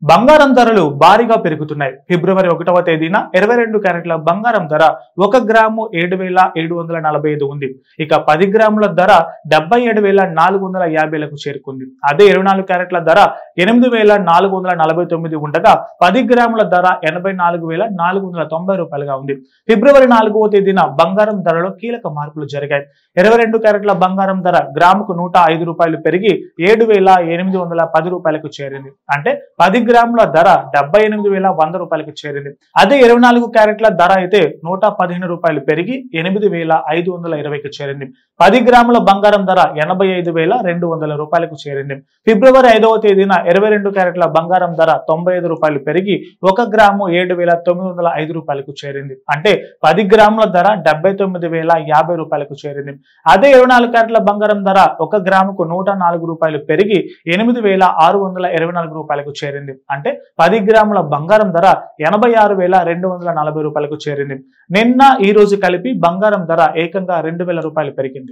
బంగారం ధరలు భారీగా పెరుగుతున్నాయి. ఫిబ్రవరి 1వ తేదీన 22 క్యారెట్ల బంగారం ధర 1 గ్రాము 7,745 ఉంది. ఇక 10 గ్రాముల ధర 77,450లకు చేరుకుంది. అదే 24 క్యారెట్ల ధర 8,449 ఉండగా 10 గ్రాముల ధర 84,490 రూపాయలుగా ఉంది. ఫిబ్రవరి 4వ తేదీన బంగారం ధరలో కీలక మార్పులు జరిగాయి. 22 క్యారెట్ల బంగారం ధర గ్రాముకు 105 రూపాయలు పెరిగి 7,810 రూపాయలకు చేరింది. అంటే 10 గ్రాముల ధర 78,100 రూపాయలకు చేరింది. అదే 24 క్యారెట్ల ధర అయితే 115 రూపాయలు పెరిగి 8,520కి చేరింది. 10 గ్రాముల బంగారం ధర 85,200 రూపాయలకు చేరింది. ఫిబ్రవరి 5వ తేదీన 22 క్యారెట్ల బంగారం ధర 95 రూపాయలు పెరిగి 1 గ్రాము 7,905 రూపాయలకు చేరింది. అంటే 10 గ్రాముల ధర 79,050 రూపాయలకు చేరింది. అదే 24 క్యారెట్ల బంగారం ధర 1 గ్రాముకు 104 రూపాయలు పెరిగి 8,624 రూపాయలకు చేరింది. అంటే 10 గ్రాముల బంగారం ధర 86,240 రూపాయలకు చేరింది. నిన్న ఈ రోజు కలిపి బంగారం ధర ఏకంగా 2,000 రూపాయలు పెరిగింది.